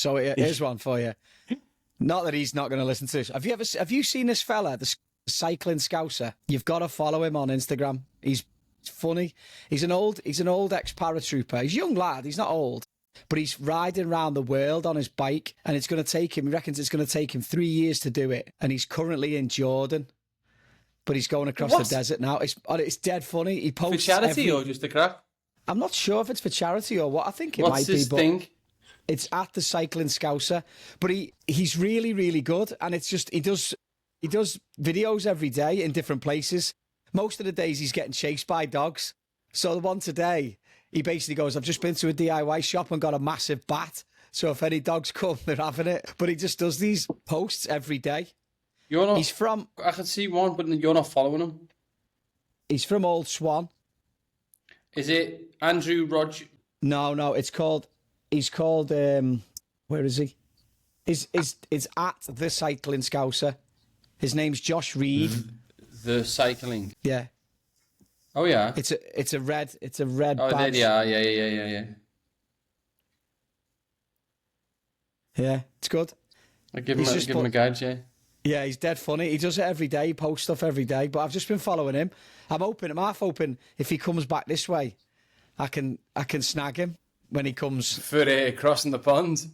So here's one for you. Not that he's not going to listen to this. Have you seen this fella, the cycling scouser? You've got to follow him on Instagram. He's funny. He's an old ex-paratrooper. He's a young lad. He's not old. But he's riding around the world on his bike, and it's going to take him, he reckons it's going to take him 3 years to do it. And he's currently in Jordan. But he's going across the desert now. It's dead funny. He posts for charity or just a crack? I'm not sure if it's for charity or what. I think it What's might his be. But thing? it's at the cycling scouser. But he's really, really good. And it's just, he does videos every day in different places. Most of the days he's getting chased by dogs. So the one today, he basically goes, I've just been to a DIY shop and got a massive bat. So if any dogs come, they're having it. But he just does these posts every day. You're not. He's from. I can see one, but you're not following him. He's from Old Swan. Is it Andrew Rodge? No. He's called. Where is he? Is at the cycling scouser. His name's Josh Reed. The cycling. Yeah. Oh yeah. It's a red. Oh, badge. yeah. Yeah, it's good. I give him a guide, yeah. Yeah, he's dead funny. He does it every day. He posts stuff every day. But I've just been following him. I'm half hoping if he comes back this way, I can snag him when he comes. For crossing the pond.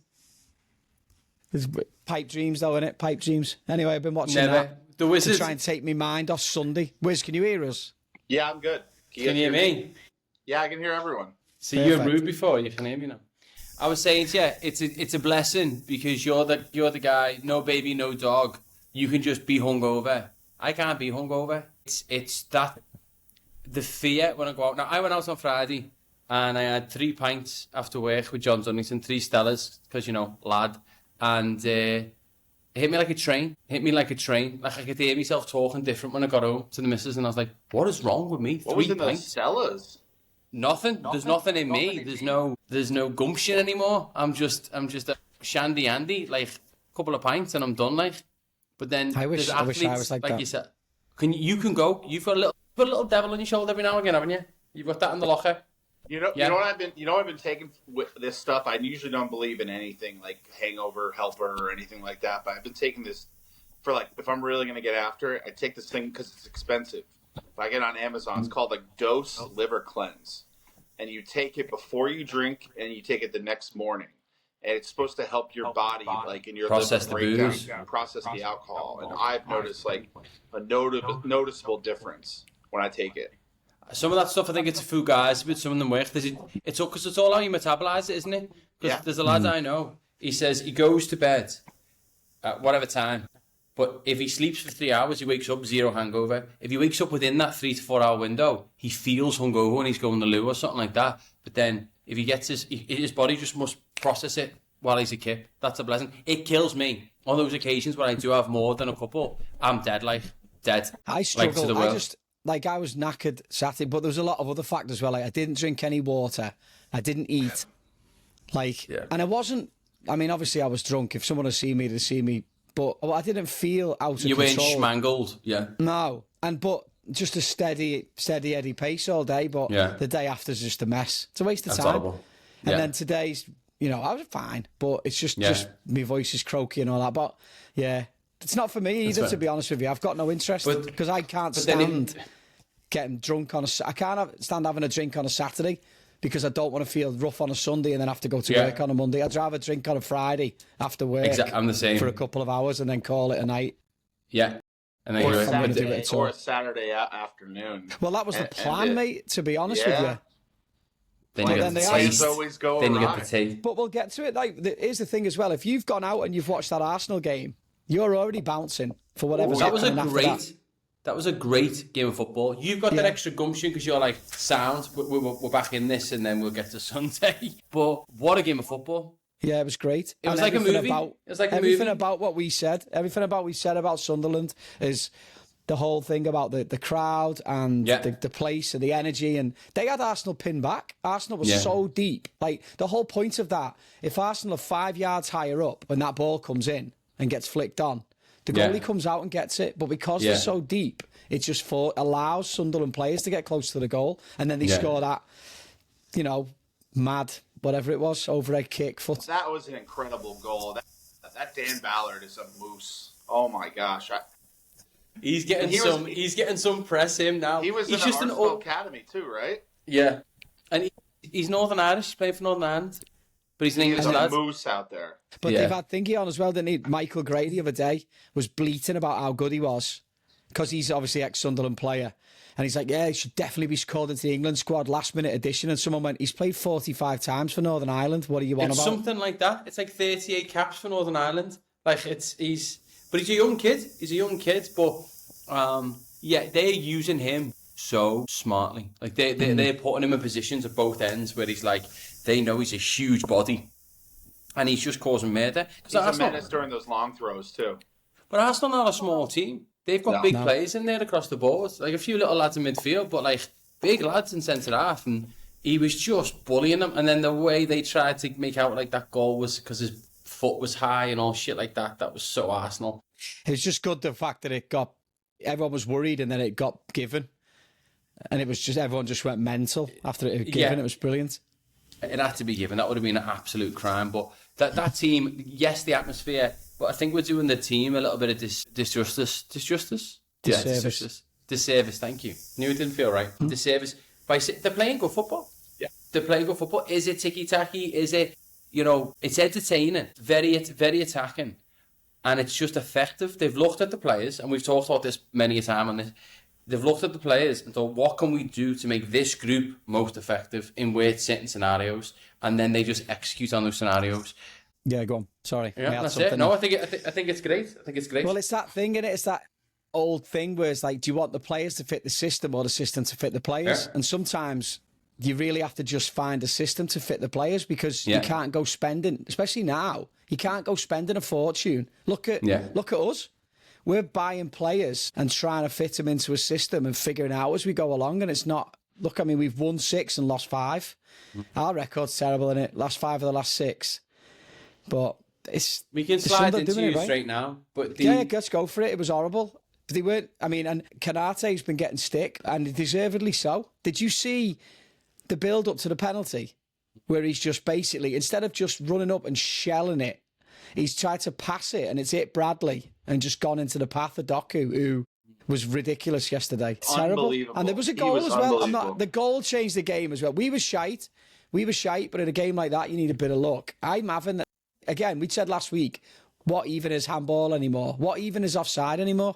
There's pipe dreams though, innit? Pipe dreams. Anyway, I've been watching that. The Wizards. To try and take me mind off Sunday. Wiz, can you hear us? Yeah, I'm good. Can you hear me? Yeah, I can hear everyone. See, you were rude before. You can hear me now. I was saying, yeah, it's a blessing because you're the guy. No baby, no dog. You can just be hungover. I can't be hungover. It's that the fear when I go out. Now I went out on Friday and I had 3 pints after work with John Dunnington, 3 Stellas because lad, and it hit me like a train. Like I could hear myself talking different when I got home to the missus, and I was like, "What is wrong with me?" What was in those Stellas? Nothing. There's nothing in me. There's no gumption anymore. I'm just a shandy Andy, like a couple of pints and I'm done. Like, but then I wish I was like that. You said, you can go. You've got a little devil on your shoulder every now and again, haven't you? You've got that in the locker. You know what I've been taking with this stuff. I usually don't believe in anything like hangover helper or anything like that, but I've been taking this for like if I'm really gonna get after it, I take this thing because it's expensive. If I get it on Amazon, it's called Dose Liver Cleanse, and you take it before you drink, and you take it the next morning, and it's supposed to help your body, like in your process liver the booze, process the alcohol, and I've noticed like a noticeable difference when I take it. Some of that stuff, I think it's a few guys, but some of them work. It's all how you metabolize it, isn't it? Because there's a lad I know. He says he goes to bed at whatever time, but if he sleeps for 3 hours, he wakes up 0 hangover. If he wakes up within that 3 to 4 hour window, he feels hungover when he's going to the loo or something like that. But then if he gets his body just must process it while he's a kip. That's a blessing. It kills me on those occasions when I do have more than a couple. I'm dead. I struggle. I was knackered Saturday, but there was a lot of other factors as well. Like I didn't drink any water. I didn't eat. And I wasn't. I mean, obviously, I was drunk. If someone had seen me, they'd see me. But I didn't feel out of control. You weren't schmangled, yeah. No, but just a steady Eddie pace all day. But the day after's just a mess. It's a waste of time. Horrible. And then today's, I was fine, but it's just my voice is croaky and all that. But yeah, it's not for me either. To be honest with you, I've got no interest because I can't stand getting drunk I can't stand having a drink on a Saturday because I don't want to feel rough on a Sunday and then have to go to work on a Monday. I'd rather drink on a Friday after work. Exactly. I'm the same. For a couple of hours and then call it a night. Yeah. And then or a Saturday afternoon. Well, that was the plan, mate, to be honest with you. Then you get the taste. Then you get the taste. But we'll get to it. Here's the thing as well. If you've gone out and you've watched that Arsenal game, you're already bouncing for whatever's happening after that. That was a great game of football. You've got that extra gumption because you're like, sound, we're back in this and then we'll get to Sunday. But what a game of football. Yeah, it was great. It was like a movie. Everything about what we said, about Sunderland is the whole thing about the crowd and the place and the energy. And they had Arsenal pinned back. Arsenal was so deep. Like, the whole point of that, if Arsenal are 5 yards higher up when that ball comes in and gets flicked on, the goalie comes out and gets it, but because they're so deep, it just allows Sunderland players to get close to the goal, and then they score that, mad whatever it was, overhead kick, foot. That was an incredible goal. That Dan Ballard is a moose. Oh my gosh. He's getting some press him now. He was he's in the just Arsenal Academy too, right? Yeah. And he's Northern Irish, he's playing for Northern Ireland. But he's an English He's a lad. moose out there. But they've had thingy on as well, didn't he? Michael Gray the other day was bleating about how good he was because he's obviously ex-Sunderland player. And he's like, yeah, he should definitely be called into the England squad, last-minute addition. And someone went, he's played 45 times for Northern Ireland. What are you on about? It's something like that. It's like 38 caps for Northern Ireland. Like, he's a young kid. He's a young kid, but they're using him so smartly. Like, they're putting him in positions at both ends where he's like, they know he's a huge body. And he's just causing murder. He's a menace during those long throws, too. But Arsenal are not a small team. They've got big players in there across the board. Like a few little lads in midfield, but like big lads in centre half. And he was just bullying them. And then the way they tried to make out like that goal was because his foot was high and all shit like that. That was so Arsenal. It was just good the fact that everyone was worried and then it got given. And it was just, everyone just went mental after it was given. Yeah. It was brilliant. It had to be given. That would have been an absolute crime. But that team, yes, the atmosphere, but I think we're doing the team a little bit of disjustice. Disjustice? Disservice. Yeah, disjustice. Disservice, thank you. Knew it didn't feel right. Disservice. They're playing good football. Yeah. They're playing good football. Is it ticky-tacky? Is it, it's entertaining, very attacking, and it's just effective. They've looked at the players, and we've talked about this many a time on this. They've looked at the players and thought, what can we do to make this group most effective in weird certain scenarios? And then they just execute on those scenarios. Yeah, go on. Sorry. Yeah, that's it. No, I think it's great. I think it's great. Well, it's that thing, innit? It's that old thing where it's like, do you want the players to fit the system or the system to fit the players? Yeah. And sometimes you really have to just find a system to fit the players because you can't go spending, especially now, you can't go spending a fortune. Look at us. We're buying players and trying to fit them into a system and figuring out as we go along. And it's not, look, I mean, we've won 6 and lost 5. Our record's terrible, isn't it? Last 5 of the last 6. But we can slide into you straight now. But yeah, let's go for it. It was horrible. They weren't. I mean, and Kanate's been getting stick, and deservedly so. Did you see the build up to the penalty, where he's just basically, instead of just running up and shelling it, he's tried to pass it, and it's hit Bradley and just gone into the path of Doku, who was ridiculous yesterday. Terrible. And there was a goal as well. The goal changed the game as well. We were shite, but in a game like that, you need a bit of luck. I'm having that. Again, we said last week, what even is handball anymore? What even is offside anymore?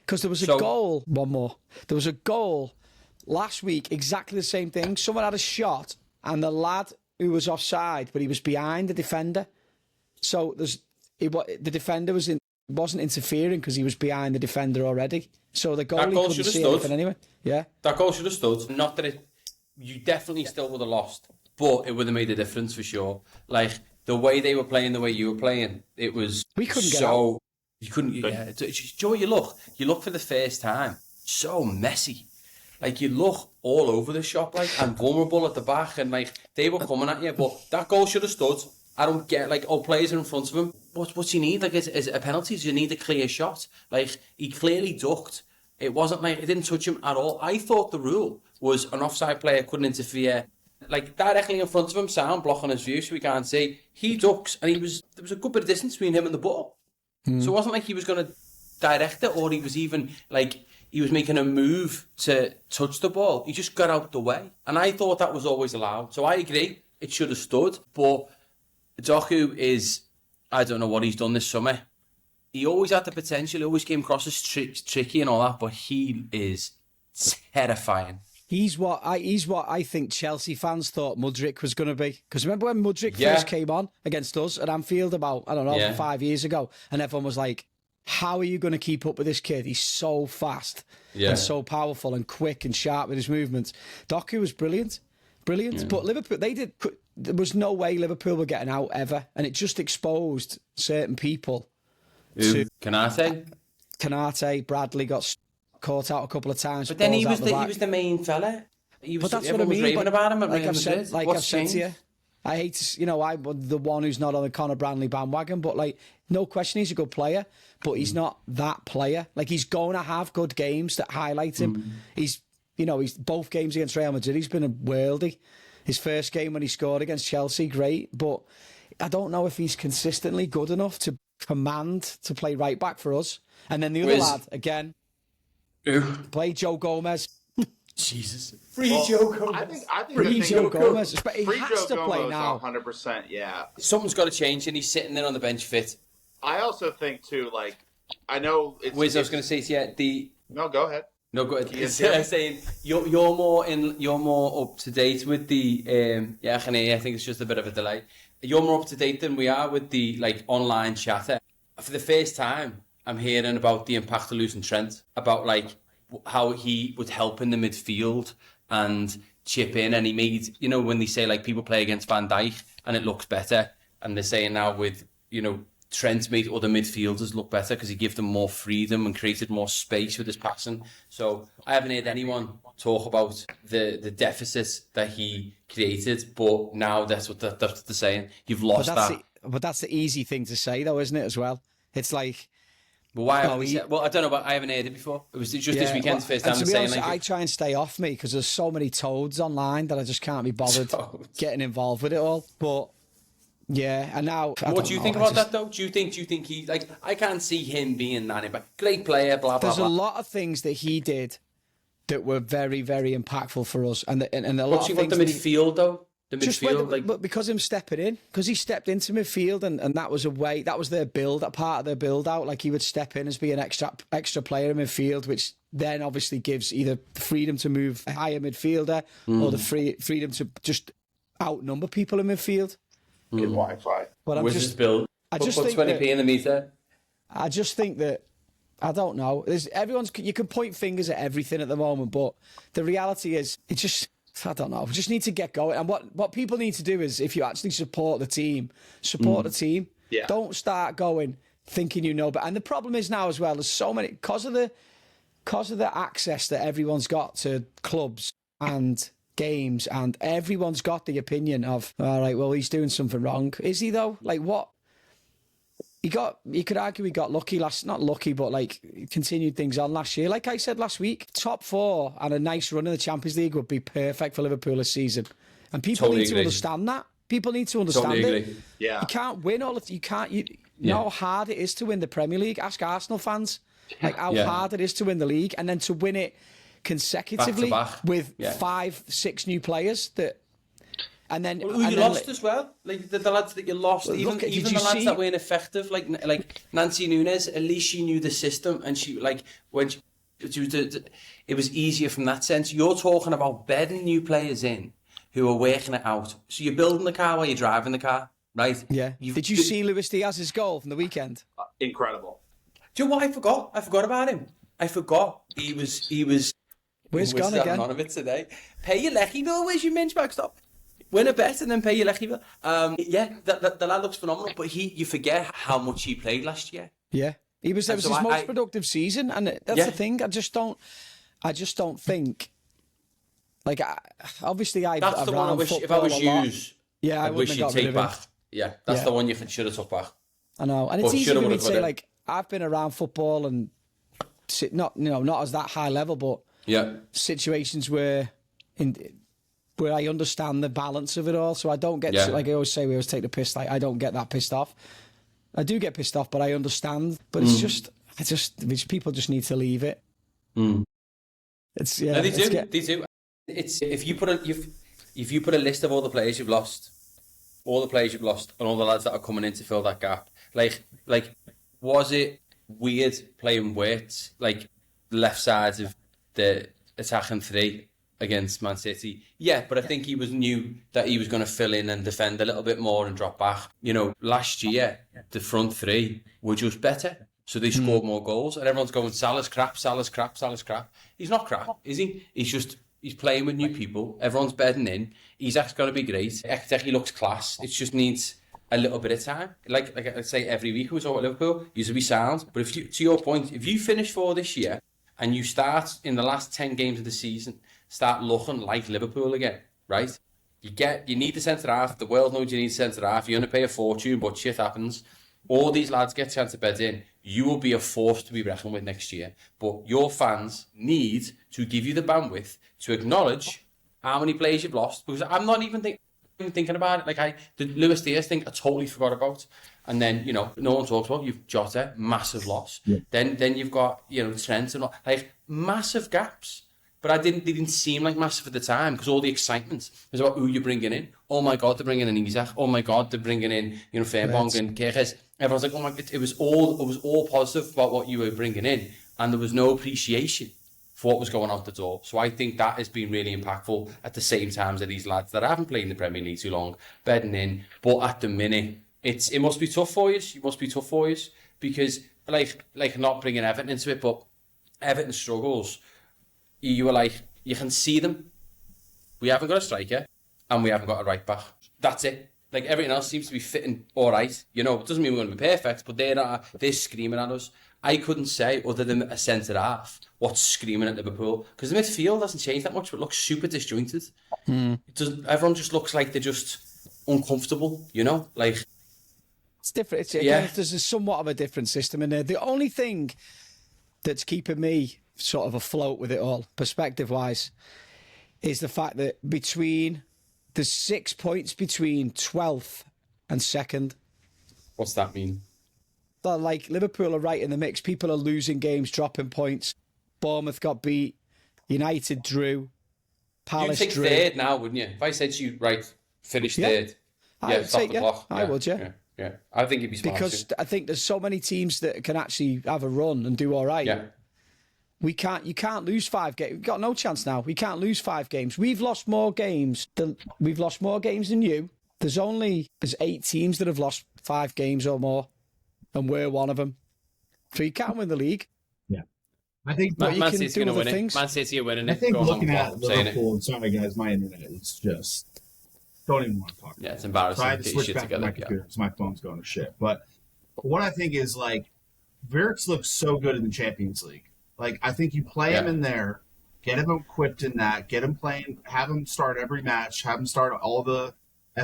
Because there was a goal, one more. There was a goal last week, exactly the same thing. Someone had a shot, and the lad who was offside, but he was behind the defender. So the defender wasn't interfering because he was behind the defender already. So the goalie couldn't see anything anyway. Yeah. That goal should have stood. Not that you definitely still would have lost, but it would have made a difference for sure. Like, the way they were playing, the way you were playing, it was we couldn't get out. You couldn't. Yeah, Joe, you look for the first time, so messy. Like, you look all over the shop, like, and vulnerable at the back, and like they were coming at you. But that goal should have stood. I don't get players are in front of him. What's he need? Like, is it a penalty? Does he need a clear shot? Like, he clearly ducked. It wasn't like it didn't touch him at all. I thought the rule was an offside player couldn't interfere. Like, directly in front of him, sound blocking his view so he can't see. He ducks, and there was a good bit of distance between him and the ball. So it wasn't like he was going to direct it, or he was even, like, he was making a move to touch the ball. He just got out the way. And I thought that was always allowed. So I agree, it should have stood. But Doku is, I don't know what he's done this summer. He always had the potential, he always came across as tricky and all that, but he is terrifying. He's what I think Chelsea fans thought Mudryk was going to be. Because remember when Mudryk first came on against us at Anfield about, 5 years ago, and everyone was like, how are you going to keep up with this kid? He's so fast and so powerful and quick and sharp with his movements. Doku was brilliant. Yeah. But Liverpool, there was no way Liverpool were getting out ever. And it just exposed certain people. Kanate, Bradley got caught out a couple of times. But then he was the main fella. But that's what I mean. Raving about him. Like I've said to you, I hate to, I'm the one who's not on the Conor Branley bandwagon, but like, no question he's a good player, but he's not that player. Like, he's going to have good games that highlight him. He's both games against Real Madrid, he's been a worldie. His first game when he scored against Chelsea, great. But I don't know if he's consistently good enough to command to play right back for us. And then the other lad, again, play Joe Gomez. Jesus. Joe Gomez. I think Free Joe Gomez. He Free has Joe to play Gomez, now. 100%, yeah. Something's got to change, and he's sitting there on the bench fit. I also think, too, like, I know it's... Wiz, I was going to say to you, No, go ahead. No, go ahead. Saying you're more up to date with the I can hear you. I think it's just a bit of a delay. You're more up to date than we are with the online chatter. For the first time, I'm hearing about the impact of losing Trent, about how he would help in the midfield and chip in, and he made, when they say people play against Van Dijk and it looks better, and they're saying now with Trent made other midfielders look better because he gave them more freedom and created more space with his passing. So I haven't heard anyone talk about the deficits that he created, but now that's what they're saying. You've lost that. But that's the easy thing to say, though, isn't it, as well? It's like... But why haven't we said, well, I don't know, but I haven't heard it before. It was just this weekend's first time saying honest, I try and stay off me because there's so many toads online that I just can't be bothered getting involved with it all. But... yeah, and now... What do you think about that, though? Do you think he... I can't see him being that, but great player, blah, blah, blah. There's a lot of things that he did that were very, very impactful for us. And a lot of things... the midfield, though? The midfield, but because him stepping in, because he stepped into midfield and that was that was their build, that part of their build out. Like he would step in as being an extra player in midfield, which then obviously gives either the freedom to move a higher midfielder or the freedom to just outnumber people in midfield. In Wi-Fi. But I just think 20p in the meter. I just think that, I don't know. You can point fingers at everything at the moment, but the reality is, I don't know. We just need to get going. And what people need to do is, if you actually support the team, the team. Yeah. Don't start going thinking But and the problem is now as well, there's so many because of the access that everyone's got to clubs and games, and everyone's got the opinion of, all right, well, he's doing something wrong. Is he though? What? You could argue he got lucky not lucky, but continued things on last year. Like I said last week, top 4 and a nice run in the Champions League would be perfect for Liverpool this season. And people need to understand that. People need to understand it. Yeah. You can't win you know how hard it is to win the Premier League. Ask Arsenal fans how hard it is to win the league, and then to win it consecutively with 5-6 new players and then you lost as well, the lads that you lost, even the lads that weren't effective, like Nancy Núñez. At least she knew the system, and she it was easier from that sense. You're talking about bedding new players in who are working it out. So you're building the car while you're driving the car, right? Yeah. Did you see Luis Diaz's goal from the weekend? Incredible. Do you know what I forgot? I forgot about him. I forgot he was. Where's gone again? On a bit today. Pay your lecky bill. Where's your men's backstop? Win a bet and then pay your lecky bill. The lad looks phenomenal, but you forget how much he played last year. Yeah, it was his most productive season, and that's the thing. I just don't think. Obviously, that's the one I wish if I was used. Yeah, I wish you'd take back. Yeah, that's the one you should have took back. I know, and it's easy for me to say I've been around football and not as that high level, but. Yeah, situations where I understand the balance of it all, so I don't get like I always say, we always take the piss. I don't get that pissed off. I do get pissed off, but I understand. But it's people just need to leave it. It's they do. It's if you put a list of all the players you've lost, and all the lads that are coming in to fill that gap, was it weird playing Wirtz left sides of the attacking 3 against Man City? Yeah, but I think he knew that he was going to fill in and defend a little bit more and drop back. Last year, the front 3 were just better. So they scored more goals, and everyone's going, Salah's crap. He's not crap, is he? He's playing with new people. Everyone's bedding in. Isak's going to be great. Ekiteke looks class. It just needs a little bit of time. Like I say every week, we talk about Liverpool, you should be sound. But to your point, if you finish 4 this year, and you start in the last 10 games of the season, start looking like Liverpool again, right? You need the centre-half. The world knows you need centre-half. You're going to pay a fortune, but shit happens. All these lads get a chance to bed in. You will be a force to be reckoned with next year. But your fans need to give you the bandwidth to acknowledge how many players you've lost, because I'm not even thinking about it. Like the Luis Diaz thing, I totally forgot about. And then, you know, no one talks about, you've Jota, massive loss. Yeah. Then you've got, you know, Trent and all, like massive gaps. But they didn't seem like massive at the time, because all the excitement was about who you're bringing in. Oh my God, they're bringing in Isaac. Oh my God, they're bringing in, you know, Fernbong and Kirches. Everyone's like, oh my, it was all positive about what you were bringing in, and there was no appreciation for what was going out the door. So I think that has been really impactful at the same time as these lads that haven't played in the Premier League too long, bedding in. But at the minute, it must be tough for you. It must be tough for you, because like not bringing Everton into it, but Everton struggles. You were like, you can see them. We haven't got a striker, and we haven't got a right back. That's it. Like, everything else seems to be fitting all right. You know, it doesn't mean we're going to be perfect, but they're screaming at us. I couldn't say, other than a centre half, what's screaming at Liverpool, because the midfield hasn't changed that much, but it looks super disjointed. It doesn't. Everyone just looks like they're just uncomfortable. You know, like it's different. There's somewhat of a different system in there. The only thing that's keeping me sort of afloat with it all, perspective-wise, is the fact that there's 6 points between 12th and 2nd. What's that mean? But like, Liverpool are right in the mix. People are losing games, dropping points. Bournemouth got beat. United drew. Palace drew. You'd think third now, wouldn't you? If I said to you, right, finish third. Stop the clock. I would, yeah. I think you'd be smart. Because I think there's so many teams that can actually have a run and do all right. Yeah. You can't lose 5 games. We've got no chance now. We can't lose 5 games. We've lost more games than you. There's 8 teams that have lost 5 games or more, and we're one of them. So you can't win the league. Yeah, I think Man City's going to win it. Man City are winning it. I think looking at Liverpool, and sorry guys, my internet is just don't even want to talk. Yeah, it's embarrassing. I had to switch back to my computer because my phone's going to shit. But what I think is, like, Wirtz looks so good in the Champions League. Like, I think you play him in there, get him equipped in that, get him playing, have him start every match, have him start all the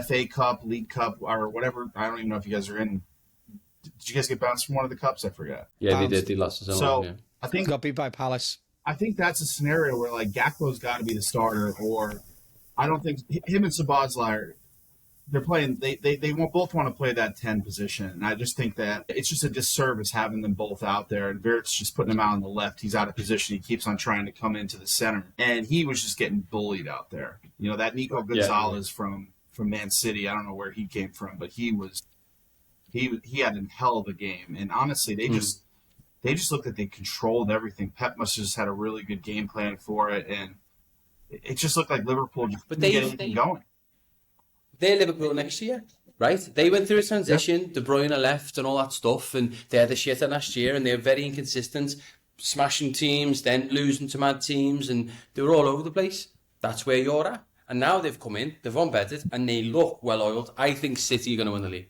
FA Cup, League Cup, or whatever. I don't even know if you guys are in. Did you guys get bounced from one of the cups? I forgot. Yeah, they did. They lost to someone. So I think got beat by Palace. I think that's a scenario where, like, Gakpo's got to be the starter, or I don't think him and Szoboszlai, they're playing. They both want to play that 10 position, and I just think that it's just a disservice having them both out there. And Wirtz just putting him out on the left. He's out of position. He keeps on trying to come into the center, and he was just getting bullied out there. You know, that Nico Gonzalez from Man City. I don't know where he came from, but he had a hell of a game. And honestly, they just looked like they controlled everything. Pep must have just had a really good game plan for it, and it just looked like Liverpool just couldn't get anything going. They're Liverpool next year, right? They went through a transition. De Bruyne left and all that stuff, and they had the shit last year, and they were very inconsistent, smashing teams, then losing to mad teams, and they were all over the place. That's where you're at. And now they've come in, they've unbedded, and they look well-oiled. I think City are going to win the league.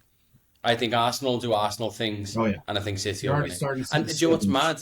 I think Arsenal do Arsenal things, and I think City will win it. And do you know what's mad?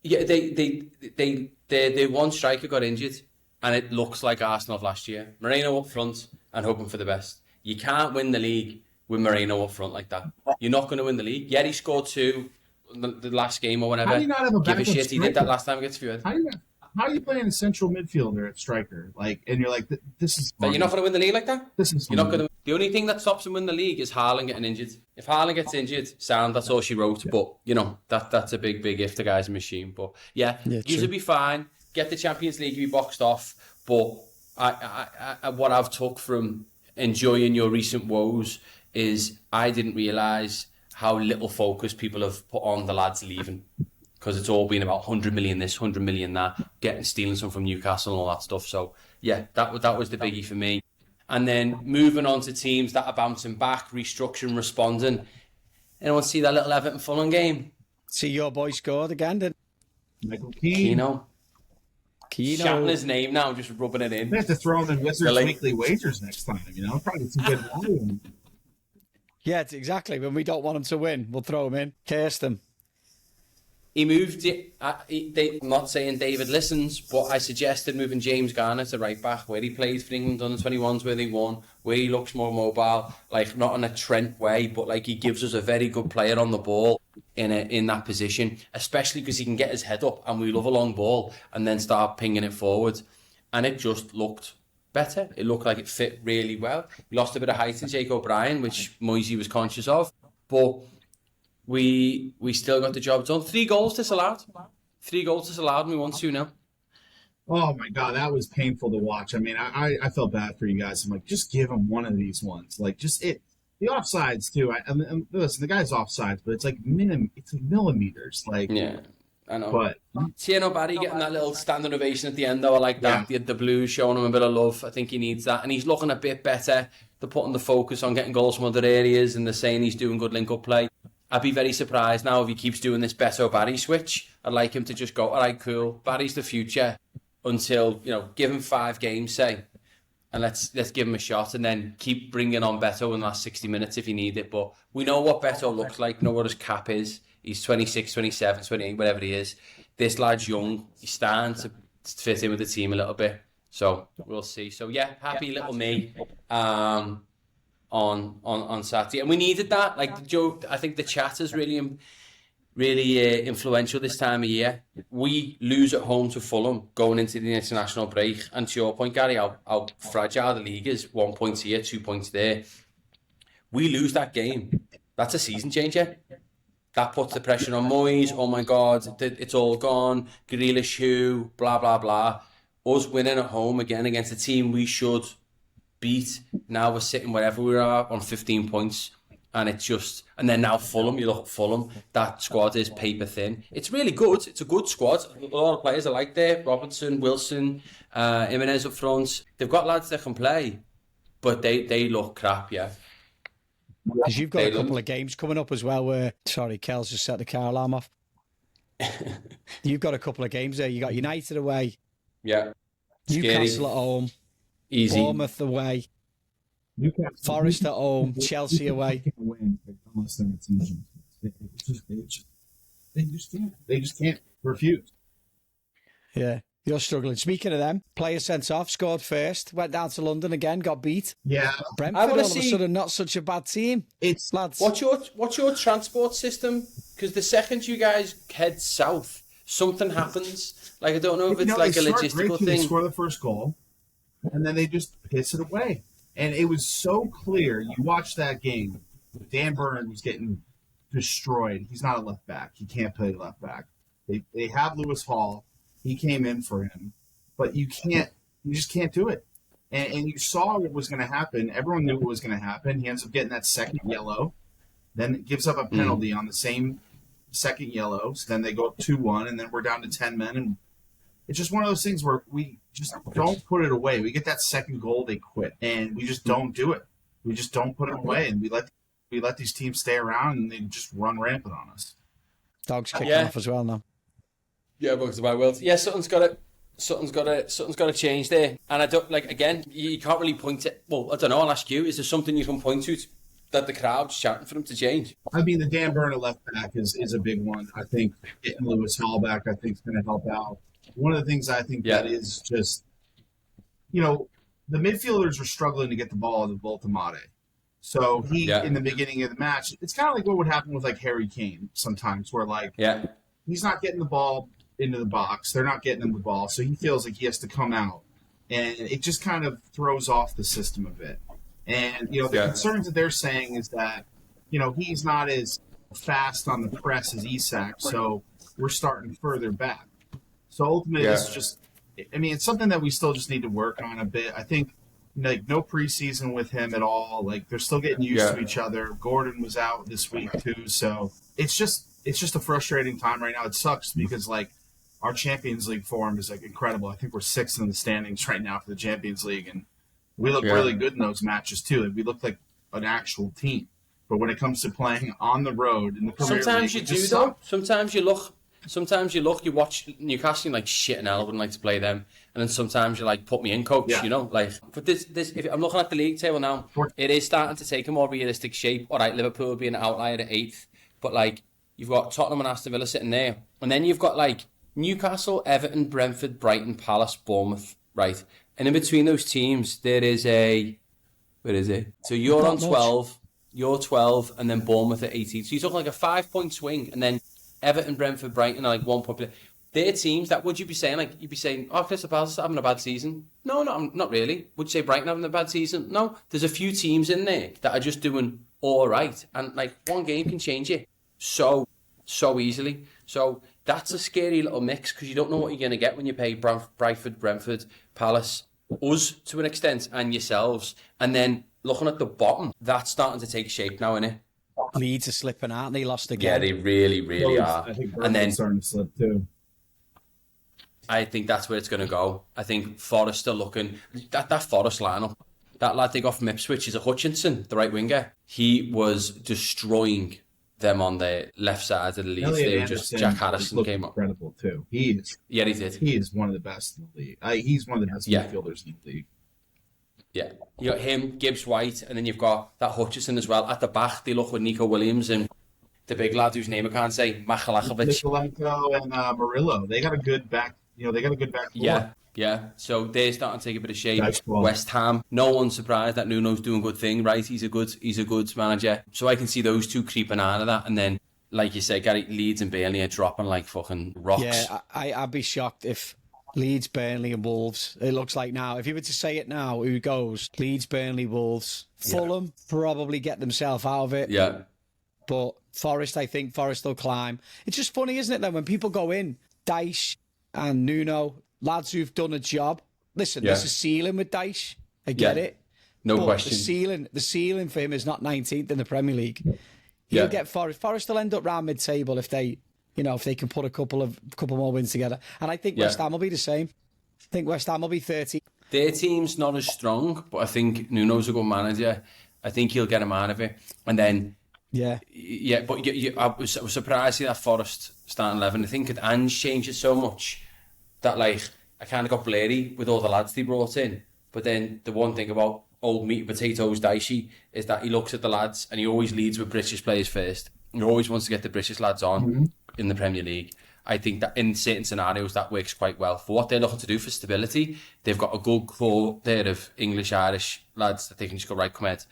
Yeah, they one striker got injured, and it looks like Arsenal of last year. Moreno up front and hoping for the best. You can't win the league with Moreno up front like that. You're not going to win the league. Yeah, he scored 2 the last game or whatever. How do you not have a Give a shit. striker? He did that last time against Fiored. How are you playing a central midfielder at striker? Like, and you're like, this is. But you're not going to win the league like that. This is. You're not going to. The only thing that stops him winning the league is Haaland getting injured. If Haaland gets injured, that's all she wrote. Yeah. But you know that's a big if. The guy's a machine. But yeah you'll be fine. Get the Champions League, be boxed off. But I what I've took from enjoying your recent woes is I didn't realise how little focus people have put on the lads leaving. Because it's all been about 100 million this, 100 million that, stealing some from Newcastle and all that stuff. So, yeah, that was the biggie for me. And then moving on to teams that are bouncing back, restructuring, responding. Anyone see that little Everton Fulham game? See your boy scored again, didn't Michael Keane. Shouting his name now, just rubbing it in. They have to throw him in Wizards Weekly Wagers next time, Probably some good value. Yeah, exactly. When we don't want him to win, we'll throw him in. Curse them. He moved it. I'm not saying David listens, but I suggested moving James Garner to right back, where he played for England under 21s, where they won, where he looks more mobile, like not in a Trent way, but like he gives us a very good player on the ball in that position, especially because he can get his head up, and we love a long ball and then start pinging it forward. And it just looked better. It looked like it fit really well. We lost a bit of height to Jake O'Brien, which Moisey was conscious of, but we still got the job done. 3 goals disallowed. 3 goals disallowed, and we won 2-0. Oh my God, that was painful to watch. I mean, I felt bad for you guys. I'm like, just give him one of these ones. Like, just it. The offsides too. I mean, listen, the guy's offsides, but it's like it's like millimeters. Like, yeah, I know. But Tieno Barry getting that little standing ovation at the end, though, I like that. The Blues showing him a bit of love. I think he needs that, and he's looking a bit better. They're putting the focus on getting goals from other areas, and they're saying he's doing good link-up play. I'd be very surprised now if he keeps doing this Beto Barry switch. I'd like him to just go, all right, cool. Barry's the future. Until, give him 5 games, say, and let's give him a shot, and then keep bringing on Beto in the last 60 minutes if you need it. But we know what Beto looks like, know what his cap is. He's 26, 27, 28, whatever he is. This lad's young. He's starting to fit in with the team a little bit. So we'll see. So yeah, happy little me on Saturday. And we needed that. Like Joe, I think the chat is really influential this time of year. We lose at home to Fulham going into the international break, and to your point, Gary, how fragile the league is. 1 point here, 2 points there. We lose that game, that's a season changer. That puts the pressure on Moyes. Oh my God, it's all gone. Grealish who, blah blah blah. Us winning at home again against a team we should beat. Now we're sitting wherever we are on 15 points. And it's just, and then now Fulham, you look at Fulham, that squad is paper thin. It's really good. It's a good squad. A lot of players I like there. Robertson, Wilson, Jimenez up front. They've got lads that can play, but they look crap, yeah. Because you've got a couple of games coming up as well where, sorry, Kel's just set the car alarm off. You've got a couple of games there. You got United away. Yeah. Newcastle at home. Easy. Bournemouth away. Forest at home, Chelsea away. They just can't refuse. Yeah, you're struggling. Speaking of them, player sent off, scored first, went down to London again, got beat. Yeah, Brentford all of a sudden not such a bad team. It's lads. What's your transport system? Because the second you guys head south, something happens. Like I don't know if it's like a logistical thing. They score the first goal, and then they just piss it away. And it was so clear. You watch that game. Dan Burn was getting destroyed. He's not a left back. He can't play left back. They have Lewis Hall. He came in for him. But you just can't do it. And you saw what was going to happen. Everyone knew what was going to happen. He ends up getting that second yellow. Then it gives up a penalty on the same second yellow. So then they go up 2-1, and then we're down to 10 men. And it's just one of those things where we just don't put it away. We get that second goal, they quit, and we just don't do it. We just don't put it away, and we let these teams stay around, and they just run rampant on us. Dogs kicking off as well now. Yeah, bugs about world. Yeah, something's got to change there. And I don't again. You can't really point it. Well, I don't know. I'll ask you. Is there something you can point to that the crowd's shouting for them to change? I mean, the Dan Burn at left back is a big one. I think getting Lewis Hall back, I think, is going to help out. One of the things I think that is just, the midfielders are struggling to get the ball to Voltamade. So in the beginning of the match, it's kind of like what would happen with like Harry Kane sometimes, where he's not getting the ball into the box. They're not getting him the ball. So he feels like he has to come out. And it just kind of throws off the system a bit. And, the concerns that they're saying is that, he's not as fast on the press as Isak. So we're starting further back. So ultimately, it's just, it's something that we still just need to work on a bit. I think, no preseason with him at all. Like, they're still getting used to each other. Gordon was out this week, too. So it's just a frustrating time right now. It sucks because, our Champions League form is, incredible. I think we're 6th in the standings right now for the Champions League. And we look really good in those matches, too. We look like an actual team. But when it comes to playing on the road in the Premier Sometimes League, you do, though. Sometimes you watch Newcastle, you're like, shit, and I wouldn't like to play them. And then sometimes you're like, put me in, coach, But this, if I'm looking at the league table now, it is starting to take a more realistic shape. All right, Liverpool being an outlier at 8th. But, you've got Tottenham and Aston Villa sitting there. And then you've got, Newcastle, Everton, Brentford, Brighton, Palace, Bournemouth, right? And in between those teams, there is where is it? So you're on 12, you're 12, and then Bournemouth at 18. So you're talking like a 5-point swing, and then Everton, Brentford, Brighton are 1 point. they're teams that would you be saying like you'd be saying, oh, Crystal Palace is having a bad season? No, not really. Would you say Brighton having a bad season? No. There's a few teams in there that are just doing all right, and like one game can change it so easily. So that's a scary little mix because you don't know what you're going to get when you pay Brentford, Palace, us to an extent, and yourselves. And then looking at the bottom, that's starting to take shape now, isn't it? Leeds are slipping out and they lost again. Yeah, they really are. I think and then starting to slip too. I think that's where it's going to go. I think Forest are looking that Forest lineup. That lad they got from Ipswich is a Hutchinson, the right winger. He was destroying them on the left side of the league. They were just Jack Harrison came up. Incredible too. He did. He is one of the best in the league. He's one of the best midfielders in the league. Yeah, you got him, Gibbs White, and then you've got that Hutchison as well. At the back, they look with Nico Williams and the big lad whose name I can't say, Machalakovic. Nikolenko and Murillo. They got a good back. They got a good back four. Yeah. So they're starting to take a bit of shape. West Ham. No one's surprised that Nuno's doing a good thing, right? He's a good manager. So I can see those two creeping out of that, and then, like you said, Gary, Leeds and Burnley are dropping like fucking rocks. Yeah, I'd be shocked if Leeds, Burnley and Wolves, it looks like now. If you were to say it now, who goes? Leeds, Burnley, Wolves. Fulham probably get themselves out of it. Yeah. But Forest, I think Forest will climb. It's just funny, isn't it, then, when people go in, Dyche and Nuno, lads who've done a job. Listen, there's a ceiling with Dyche. I get it. No question. The ceiling for him is not 19th in the Premier League. He'll get Forest. Forest will end up round mid-table if they can put a couple more wins together. And I think West Ham will be the same. I think West Ham will be 30. Their team's not as strong, but I think Nuno's a good manager. I think he'll get him out of it. And then, but I was surprised to see that Forest starting 11. I think Ange changes so much that, like, I kind of got blurry with all the lads they brought in. But then the one thing about old meat and potatoes Dyche is that he looks at the lads and he always leads with British players first. He always wants to get the British lads on in the Premier League. I think that in certain scenarios that works quite well. For what they're looking to do for stability, they've got a good core there of English, Irish lads that they can just go, right, come ahead.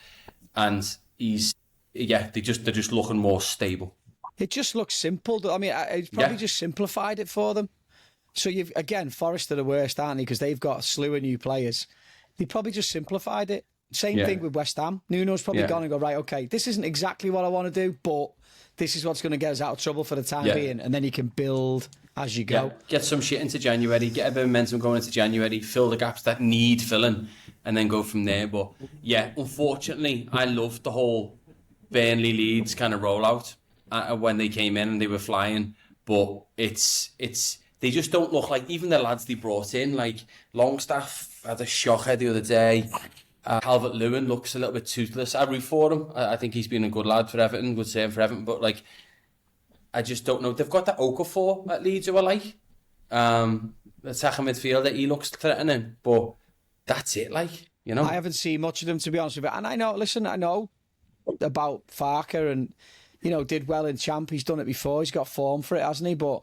And they're just looking more stable. It just looks simple. I mean, it's probably just simplified it for them. So Forest are the worst, aren't they? Because they've got a slew of new players. They probably just simplified it. Same thing with West Ham. Nuno's probably gone and go, right, okay, this isn't exactly what I want to do, but this is what's going to get us out of trouble for the time being. And then you can build as you go. Yeah. Get some shit into January, get a bit of momentum going into January, fill the gaps that need filling, and then go from there. But yeah, unfortunately, I loved the whole Burnley Leeds kind of rollout when they came in and they were flying. But they just don't look like, even the lads they brought in, like Longstaff had a shocker the other day. Calvert-Lewin looks a little bit toothless. I root for him. I think he's been a good lad for Everton, good save for Everton. But like, I just don't know. They've got that Okafor at Leeds who I like. The attacking midfielder, he looks threatening. But that's it, like, you know. I haven't seen much of them, to be honest with you. And I know about Farker and, did well in Champ. He's done it before. He's got form for it, hasn't he? But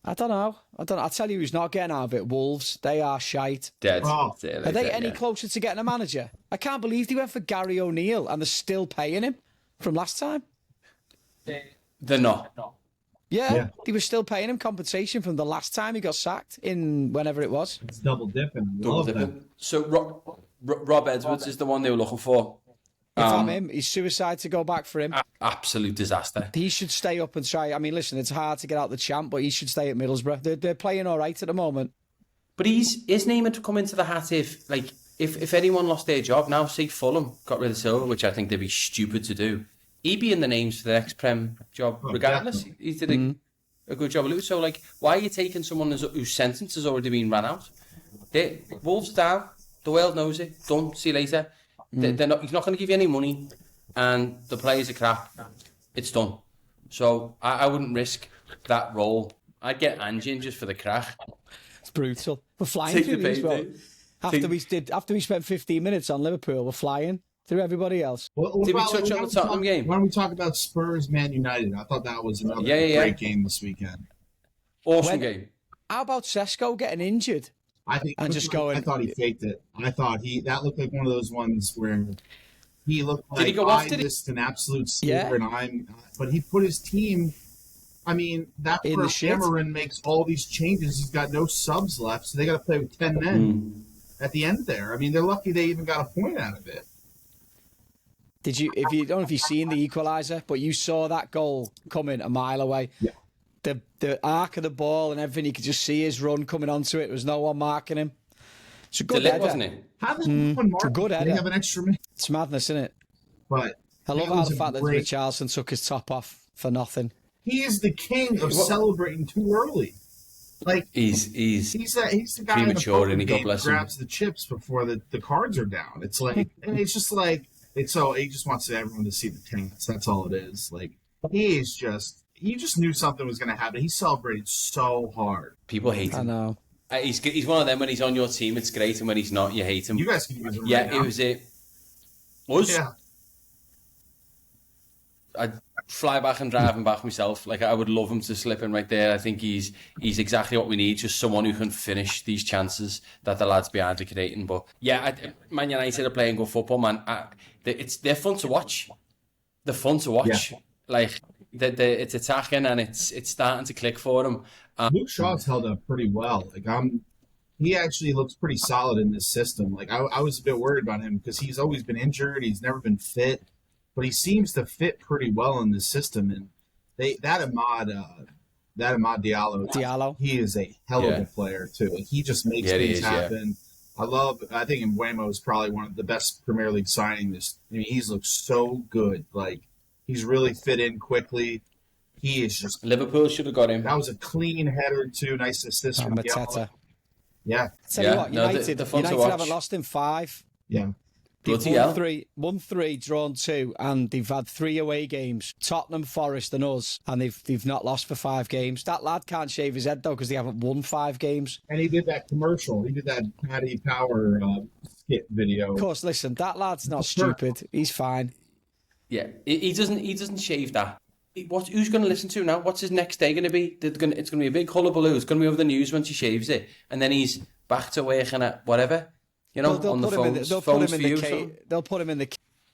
I don't know. I'll tell you who's not getting out of it. Wolves. They are shite. Dead. Are they any closer to getting a manager? I can't believe they went for Gary O'Neill and they're still paying him from last time. They're not. Yeah, they were still paying him compensation from the last time he got sacked in whenever it was. It's double dipping. So Rob Edwards is the one they were looking for. If I'm him, he's suicide to go back for him. Absolute disaster. He should stay up and try. I mean, listen, it's hard to get out the Champ, but he should stay at Middlesbrough. They're playing all right at the moment. But his name had to come into the hat if anyone lost their job. Now, say Fulham got rid of Silva, which I think they'd be stupid to do. He'd be in the names for the next Prem job, regardless. He did a good job of it. So, like, why are you taking someone whose sentence has already been ran out? Wolves are down. The world knows it. Done. See you later. He's not going to give you any money, and the players are crap. It's done. So I wouldn't risk that role. I'd get Ange in just for the crack. It's brutal. We're flying through these, well. After we spent 15 minutes on Liverpool, we're flying through everybody else. Did we touch on the Tottenham game? Why don't we talk about Spurs Man United? I thought that was another great game this weekend. Awesome game. How about Sesko getting injured? I thought he faked it. I thought that looked like one of those ones where he looked like did he go off? An absolute sleeper, but he put his team I mean, that's In where the shit. Cameron makes all these changes. He's got no subs left, so they got to play with 10 men at the end there. I mean, they're lucky they even got a point out of it. Did you? If you don't know if you've seen the equaliser, but you saw that goal coming a mile away. Yeah. The arc of the ball and everything, you could just see his run coming onto it. There was no one marking him. It's a good Delict, header. wasn't it? How does one mark? a good They header. have an extra man. It's madness, isn't it? But I love that how was the a fact that great- Richarlison took his top off for nothing. he is the king of celebrating too early. Like He's he's the guy premature, in and the he game God bless him. grabs the chips before the cards are down. It's like, and it's just like, it's so he just wants everyone to see the tanks. That's all it is. Like he just knew something was going to happen. He celebrated so hard. people hate I him. know. He's one of them. When he's on your team, it's great, and when he's not, you hate him. You guys can use him. Yeah, right now. it was it. Us? Yeah. I'd fly back and drive him back myself. Like, I would love him to slip in right there. I think he's exactly what we need, just someone who can finish these chances that the lads behind are creating. But yeah, Man United are playing good football, man. They're fun to watch. They're fun to watch. Yeah. Like, it's attacking and it's starting to click for them. Luke Shaw's held up pretty well. Like he actually looks pretty solid in this system. Like I was a bit worried about him because he's always been injured. He's never been fit, but he seems to fit pretty well in this system. And that Ahmad Diallo, he is a hell of a player too. Like, he just makes things happen. I think Mbeumo is probably one of the best Premier League signings. I mean, he's looked so good. Like he's really fit in quickly. He is just. Liverpool should have got him. That was a clean header too. Nice assist from Mateta. Diallo. Yeah. Tell you what, no, United, they're fun to United watch. haven't lost in 5. Yeah. They've Bloody hell. won 3, drawn 2, and they've had 3 away games. Tottenham, Forest, and us, and they've not lost for 5 games. That lad can't shave his head though because they haven't won 5 games. And he did that commercial. He did that Paddy Power skit video. Of course, listen, that lad's not stupid. He's fine. Yeah, he doesn't shave that. Who's going to listen to now? What's his next day going to be? It's going to be a big hullabaloo. It's going to be over the news once he shaves it, and then he's back to working at whatever. You know, They'll on the put him in phones. they'll Phones put him for in you. the So. they'll put him in the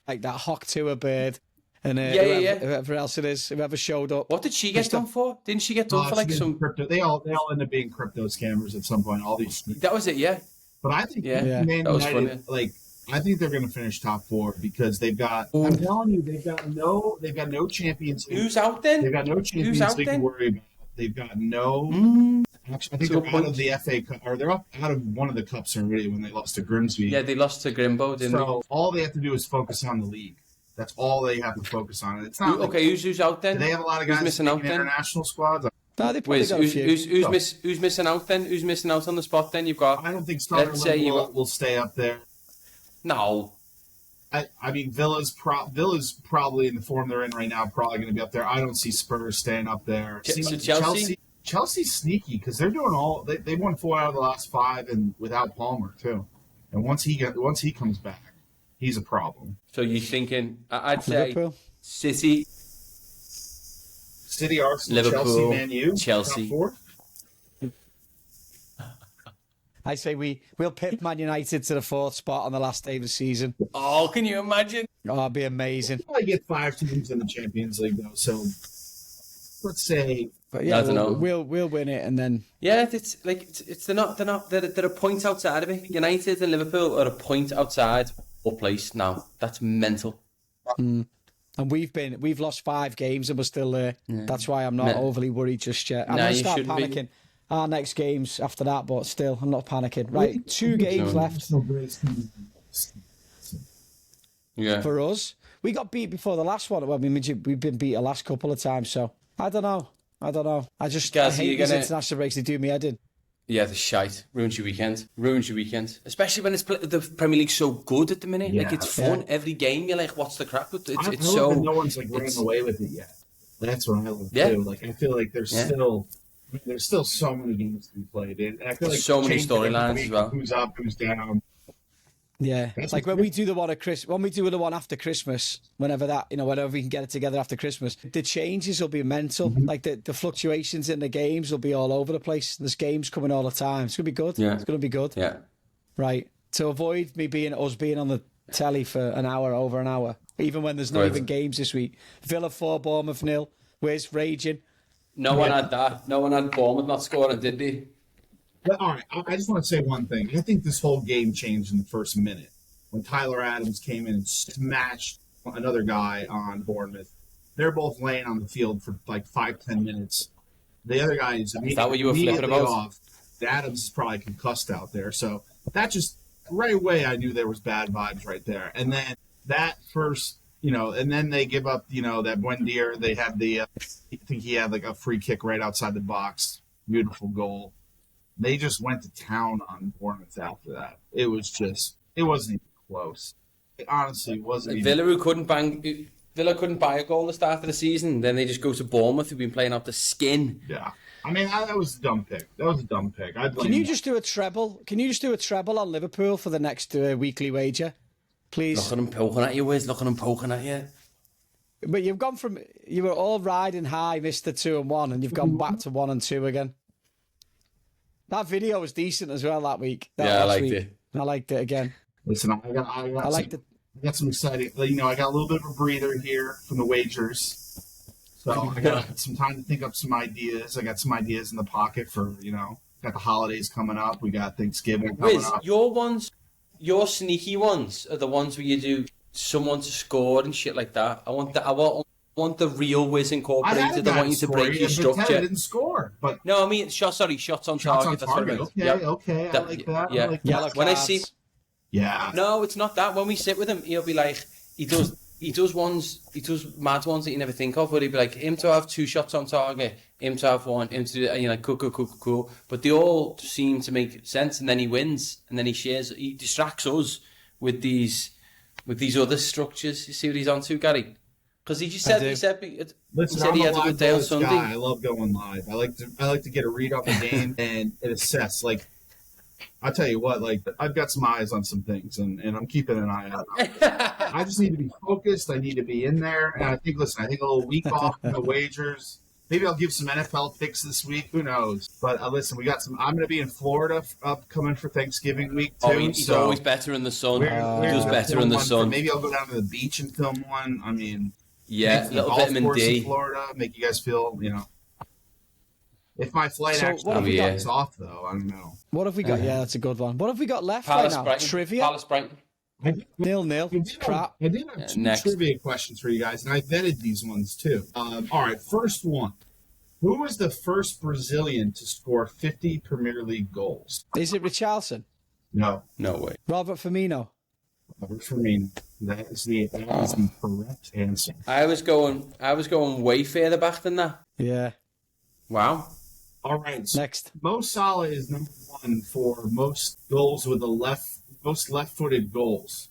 like that Hawk Tour bird, and whoever else it is, whoever showed up. What did she get done for? Didn't she get done for like some crypto? They all end up being crypto scammers at some point. All these. That was it, yeah. But I think Yeah, Man that was United, funny. like I think they're going to finish top 4 because they've got. I'm telling you, they've got no Champions League. Who's out then? They've got no Champions out League to then? worry about. They've got no. Actually, I think To they're a out point. of the FA Cup, or they're out of one of the cups already when they lost to Grimsby. Yeah, they lost to Grimbo, didn't So all they have to do is focus on the league. That's all they have to focus on. It's they? not. Okay, who's out then? Do they have a lot of Who's guys missing out making then? international squads? No, they probably Wait, got a few. who's missing out then? Who's missing out on the spot then? You've got I don't think Starter Let's say you- will stay up there. no. I mean, Villa's probably in the form they're in right now, probably going to be up there. I don't see Spurs staying up there. So Chelsea? Chelsea's sneaky because they're doing all. They won 4 out of the last 5, and without Palmer too. And once he comes back, he's a problem. So you're thinking? I'd say Liverpool. City, Arsenal, Liverpool, Chelsea, Man U, Chelsea. top 4. I say we'll pip Man United to the 4th spot on the last day of the season. Oh, can you imagine? Oh, it'd be amazing. I get 5 teams in the Champions League though, so let's say. But yeah, I don't know. we'll win it, and then Yeah, they're a point outside of it. United and Liverpool are a point outside or place now. That's mental. and we've lost 5 games and we're still there. That's why I'm not overly worried just yet. I'm No, gonna you start shouldn't be. panicking. Our next games after that, but still, I'm not panicking. Right, 2 games left Yeah. for us. We got beat before the last one. Well, I mean, we've been beat the last couple of times, so I don't know. I Guys, hate you're these gonna- international breaks. They do me head in. Yeah, the shite ruins your weekend. Especially when the Premier League's so good at the minute. Yeah. Like it's fun every game. You're like, what's the crack? But I it's love so. that no one's like running it's- away with it yet. That's what I love Yeah. too. Like I feel like there's still so many games to be played. And I feel like So many changing every storylines week, as well. Who's up? Who's down? Yeah, That's like what's when we do the one at when we do the one after Christmas, whenever we can get it together after Christmas, the changes will be mental. Like the fluctuations in the games will be all over the place. There's games coming all the time. It's gonna be good. Yeah. It's gonna be good. Yeah. Right. To avoid us being on the telly for over an hour, even when there's not Right. even games this week. Villa 4, Bournemouth 0. Where's raging? No one had that. No one had Bournemouth not scoring, did they? But, all right, I just want to say one thing. I think this whole game changed in the first minute when Tyler Adams came in and smashed another guy on Bournemouth. They're both laying on the field for like 5-10 minutes. The other guy is that what you were flipping about? off. Adams is probably concussed out there. So that just right away I knew there was bad vibes right there. And then that first, and then they give up, that Buendia. They had I think he had like a free kick right outside the box. Beautiful goal. They just went to town on Bournemouth after that. It wasn't even close. It honestly wasn't even Villa couldn't buy a goal at the start of the season. Then they just go to Bournemouth, who've been playing off the skin. Yeah. I mean, that was a dumb pick. Can you just do a treble? Can you just do a treble on Liverpool for the next weekly wager, please? Look at him poking at you, Wiz. Look at him poking at you. But you've gone from you were all riding high, Mr. 2 and 1, and you've gone back to 1 and 2 again. That video was decent as well that week. I liked it. I liked it again. Listen, I got some exciting. I got a little bit of a breather here from the wagers. So I got some time to think up some ideas. I got some ideas in the pocket for, got the holidays coming up. We got Thanksgiving coming up. Your sneaky ones are the ones where you do someone to score and shit like that. I want the real Wiz incorporated. I want you to break your structure. I didn't score, but no, I mean shots on target. That's what I meant. Okay, I like that. Yeah. I like that. When I see, no, it's not that. When we sit with him, he'll be like, he does mad ones that you never think of. Where he'd be like, him to have 2 shots on target, him to have 1, him to do, and you're like, cool. But they all seem to make sense, and then he wins, and then he distracts us with these other structures. You see what he's on to, Gary? Because he said he had a good day on Sunday. I love going live. I like to get a read off the game and assess. Like, I'll tell you what, I've got some eyes on some things, and I'm keeping an eye out. I just need to be focused. I need to be in there. And I think a little week off from the wagers. Maybe I'll give some NFL picks this week. Who knows? But listen, we got some. I'm going to be in Florida upcoming for Thanksgiving week too. He's always better in the sun. He does better in the sun. Maybe I'll go down to the beach and film one. I mean, a little vitamin D. In Florida, make you guys feel, If my flight is off, though, I don't know. What have we got? Yeah, that's a good one. What have we got left right now? Trivia? Palace Brighton. 0-0. Crap. I did have 2 trivia questions for you guys, and I vetted these ones, too. All right, first one. Who was the first Brazilian to score 50 Premier League goals? Is it Richarlison? No. No way. Robert Firmino? Robert Firmino. That is the correct answer. I was going way further back than that. Yeah. Wow. All right. Next. Mo Salah is number 1 for most goals with most left-footed goals.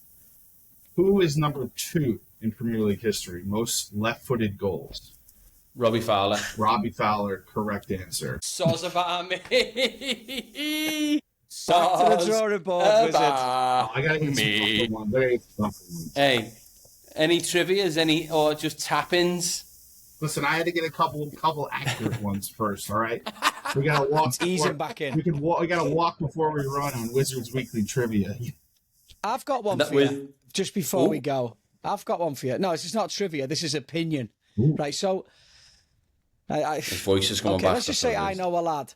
Who is number 2 in Premier League history? Most left-footed goals. Robbie Fowler. Robbie Fowler, correct answer. Soz about me. Back to the drawing board, was it? I got to get some tougher one. Very tougher ones. Hey, any trivias? Or just tap-ins? Listen, I had to get a couple accurate ones first. All right, we gotta walk. Ease him back in. We gotta walk before we run on Wizards Weekly Trivia. I've got one for you. Just before we go, I've got one for you. No, this is not trivia. This is opinion. Ooh. Right. So, his voice is going back. Let's just say I know a lad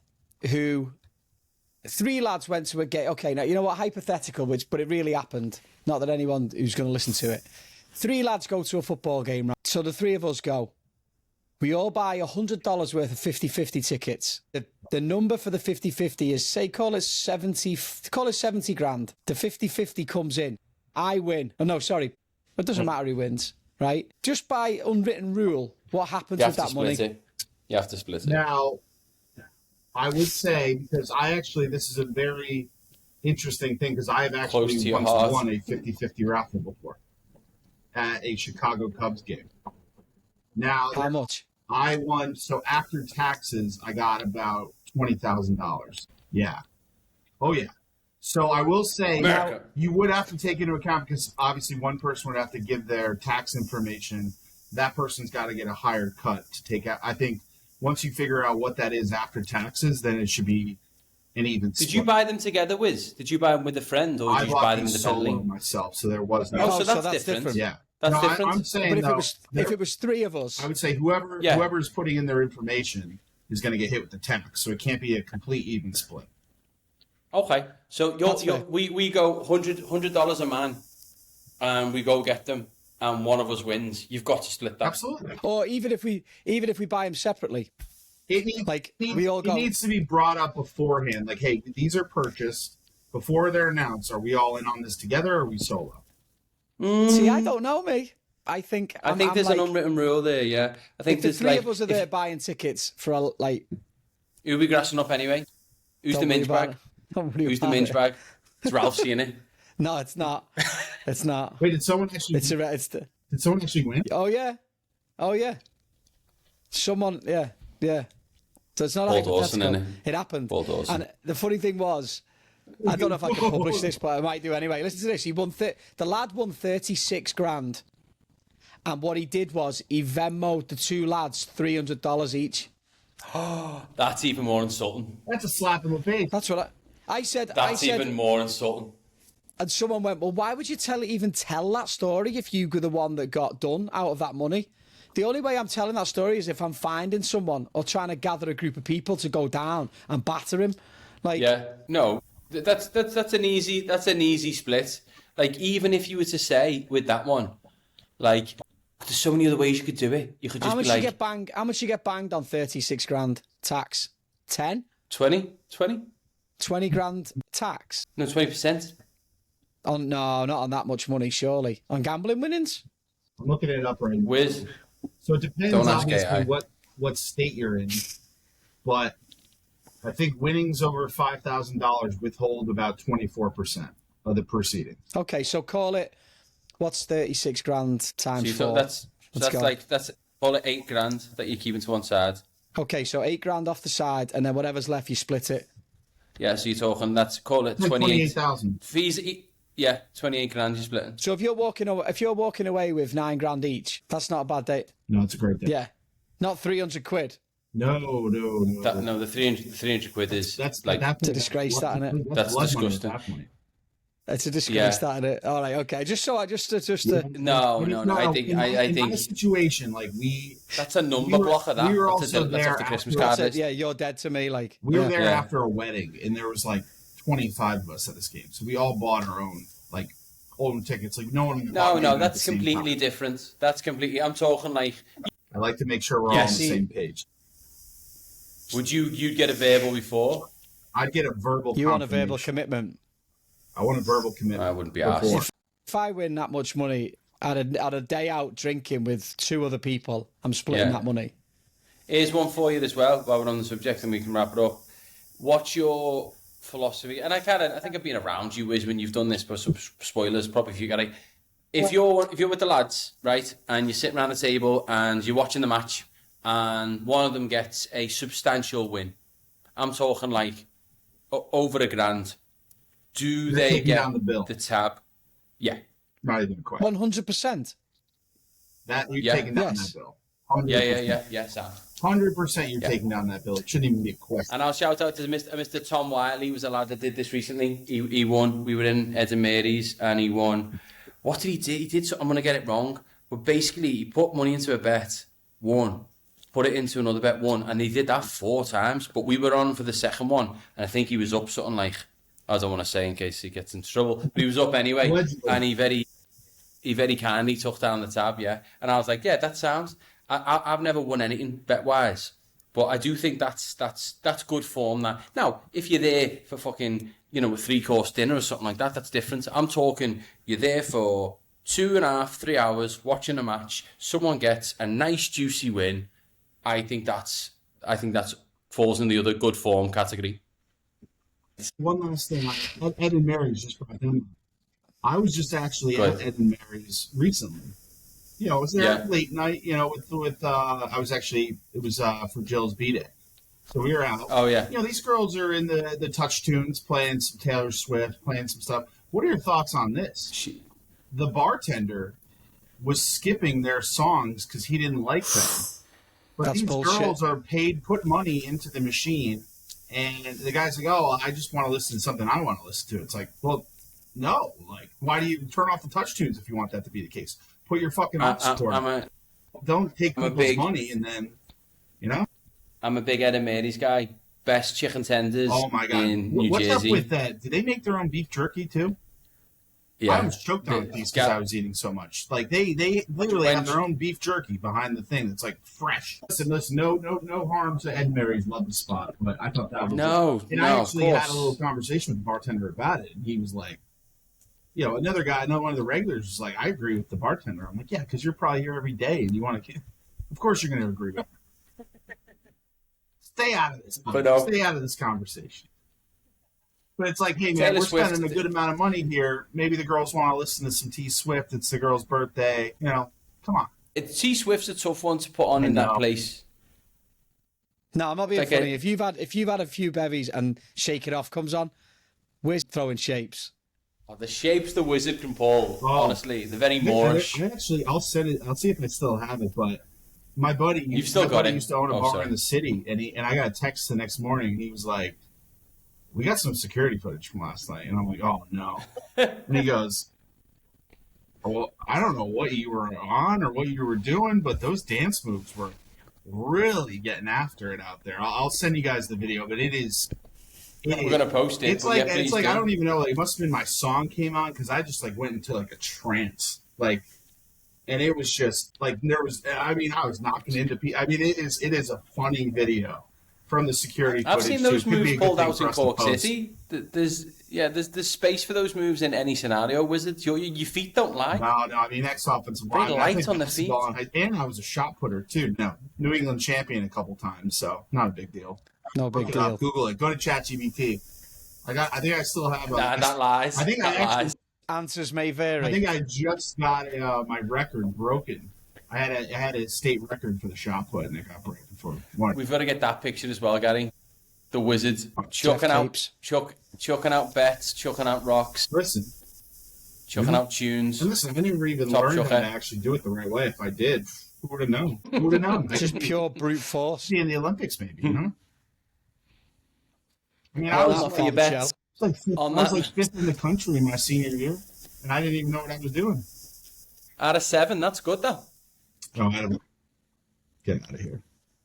who 3 lads went to a game. Okay, now you know what? Hypothetical, but it really happened. Not that anyone who's going to listen to it. 3 lads go to a football game. Right. So the 3 of us go. We all buy $100 worth of 50-50 tickets. The number for the 50-50 is, call it 70 grand. The 50-50 comes in. I win. Oh, no, sorry. It doesn't matter who wins, right? Just by unwritten rule, what happens with that money? You have to split it. Now, I would say, because this is a very interesting thing, because I have actually once won a 50-50 raffle before at a Chicago Cubs game. Now, how much? I won, so after taxes, I got about $20,000. Yeah. Oh, yeah. So I will say, now, you would have to take into account, because obviously one person would have to give their tax information. That person's got to get a higher cut to take out. I think once you figure out what that is after taxes, then it should be an even split. Did you buy them together, Wiz? Did you buy them with a friend, or did you buy them independently? I bought them solo myself, so there was no... Oh, so that's different. Yeah. That's No, different. I'm saying But if though, if it was three of us, I would say whoever's putting in their information is going to get hit with the tax. So it can't be a complete even split. Okay, so we go $100 a man, and we go get them, and one of us wins. You've got to split that. Absolutely. or even if we buy them separately, It needs to be brought up beforehand. Like, hey, these are purchased before they're announced. Are we all in on this together, or are we solo? See, I don't know, me. I think there's an unwritten rule there. Yeah, I think if the there's three of us are there buying tickets for who'll be grassing up anyway? Who's the minge bag? Who's the minge bag? It's Ralph seeing it. No, it's not. It's not. Wait, did someone actually? Did someone actually win? Oh yeah. Someone, yeah. So it's not Paul Dawson, hypothetical. innit? It happened. Paul Dawson. And the funny thing was, I don't know if I can publish this, but I might do anyway. Listen to this. He won. The lad won 36 grand, and what he did was he Venmo'd the two lads $300 each. That's even more insulting. That's a slap in the face. That's what I said. That's even more insulting. And someone went, well, why would you even tell that story if you were the one that got done out of that money? The only way I'm telling that story is if I'm finding someone or trying to gather a group of people to go down and batter him. Like, yeah, no, that's an easy split. Like, even if you were to say with that one, like, there's so many other ways you could do it. You could just be like, how much you get banged on 36 grand tax? 10? 20? 20 grand tax? No, 20%. Oh no, not on that much money, surely. On gambling winnings? I'm looking it up right now. Whiz. So it depends Don't ask obviously AI. what state you're in, but I think winnings over $5,000 withhold about 24% of the proceeding. Okay, so call it, what's 36 grand times 4? That's call it $8 grand that you're keeping to one side. Okay, so 8 grand off the side, and then whatever's left, you split it. Yeah, so you're talking, call it 28,000. Fees, yeah, 28 grand you're splitting. So if you're walking away with 9 grand each, that's not a bad date. No, it's a great day. Yeah, not 300 quid. No. The 300 quid is that's like It's a disgrace, that, isn't it? That's disgusting. It's a disgrace, that, isn't it? All right, okay. No. I think in my situation, like that's a number blocker. That we were that's also that's there off the Christmas after, card list. Yeah, you're dead to me. Like we were there after a wedding, and there was like 25 of us at this game, so we all bought our own like own tickets. Like no one. No, that's completely different. That's completely. I'm talking like. I like to make sure we're all on the same page. Would you'd get a verbal before? I'd get a verbal. You want a verbal commitment? I want a verbal commitment. I wouldn't be asked. If I win that much money at a day out drinking with 2 other people, I'm splitting that money. Here's one for you as well, while we're on the subject, and we can wrap it up. What's your philosophy? And I think I've been around you, Wiz, when you've done this, but some spoilers, probably if you got it. If you're with the lads, right, and you're sitting around the table and you're watching the match, and one of them gets a substantial win, I'm talking like over $1 grand. Do they get the tab? Yeah. Not even a question. 100%. That you're taking down that bill. 100%. Yeah, Sam. 100% you're taking down that bill. It shouldn't even be a question. And I'll shout out to Mr. Tom Wiley. He was a lad that did this recently. He won. We were in Ed and Mary's, and he won. What did he do? He did something, I'm going to get it wrong, but basically he put money into a bet, won. Put it into another bet, won. And he did that 4 times, but we were on for the second one, and I think he was up something like, I don't want to say in case he gets into trouble, but he was up anyway, and he very kindly took down the tab, yeah. And I was like, yeah, that sounds. I've never won anything bet wise, but I do think that's good form. That now, if you're there for fucking a 3-course dinner or something like that, that's different. I'm talking you're there for 2.5, 3 hours watching a match. Someone gets a nice juicy win. I think that's falls in the other good form category. One last thing, Ed and Mary's just brought them. I was just actually at Ed and Mary's recently. I was there late night. With I was actually it was for Jill's B-Day, so we were out. Oh yeah. These girls are in the touch tunes, playing some Taylor Swift, playing some stuff. What are your thoughts on this? The bartender was skipping their songs because he didn't like them. But That's these bullshit. girls are paid, put money into the machine. And the guy's like, oh, I just want to listen to something I want to listen to. It's like, well, no. Like, why do you turn off the touch tunes if you want that to be the case? Put your fucking ups toward it. Don't take people's money and then, you know. I'm a big Ed and Mary's guy. Best chicken tenders in New What's Jersey. up with that? Do they make their own beef jerky too? Yeah. I was choked on these because I was eating so much. Like they literally have their own beef jerky behind the thing that's like fresh. Listen, no harm to Ed and Mary's, love the spot, but I thought that was I actually had a little conversation with the bartender about it, and he was like, you know, another one of the regulars was like, I agree with the bartender. I'm like, yeah, because you're probably here every day, and you want to. Of course, you're going to agree with me. Stay out of this. Stay out of this conversation. But it's like, hey, man, we're spending a good amount of money here. Maybe the girls want to listen to some T Swift. It's the girl's birthday. You know, come on. T Swift's a tough one to put on in that place. No, I'm not being funny. If you've had a few bevies and Shake It Off comes on, we're throwing shapes. Oh, the shapes the Wizard can pull. Honestly, they're very Moorish. I'll send it. I'll see if I still have it. But my buddy, used to own a bar in the city, and I got a text the next morning. And he was like, we got some security footage from last night. And I'm like, oh, no. And he goes, well, I don't know what you were on or what you were doing, but those dance moves were really getting after it out there. I'll send you guys the video, but it is... We're going to post it. It's like, I don't even know. Like, it must have been my song came on because I just, like, went into, like, a trance. Like, and it was just, like, there was... I mean, I was knocking into people. I mean, it is a funny video. From the security footage. I've seen those moves pulled out in Cork City. There's space for those moves in any scenario. Wizards, your feet don't lie. No. I mean, ex-offensive line. They light on the feet. And I was a shot putter too. No, New England champion a couple times, so not a big deal. No big deal. Google it. Go to ChatGPT. I think I still have. That lies. I think lies. Answers may vary. I think I just got my record broken. I had a state record for the shot put, and it got broken for one. We've got to get that picture as well, Gary. The Wizards chucking out bets, chucking out rocks. Listen, chucking out tunes. And listen, I didn't even learn how to actually do it the right way. If I did, who would have known? Who would have known? It's just pure brute force. See in the Olympics, maybe. You know. I mean, I was for your bets. I was like fifth in the country in my senior year, and I didn't even know what I was doing. Out of 7, that's good though. Oh, get out of here.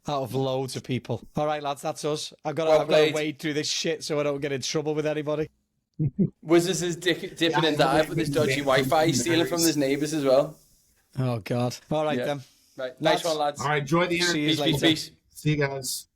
Out of loads of people. All right, lads, that's us. I've got to wade through this shit so I don't get in trouble with anybody. Wizards is dipping and dive with his dodgy Wi-Fi. He's stealing from his neighbours as well. Oh, God. All right, then. Right. Nice one, lads. All right, enjoy the interview. Peace. See you guys.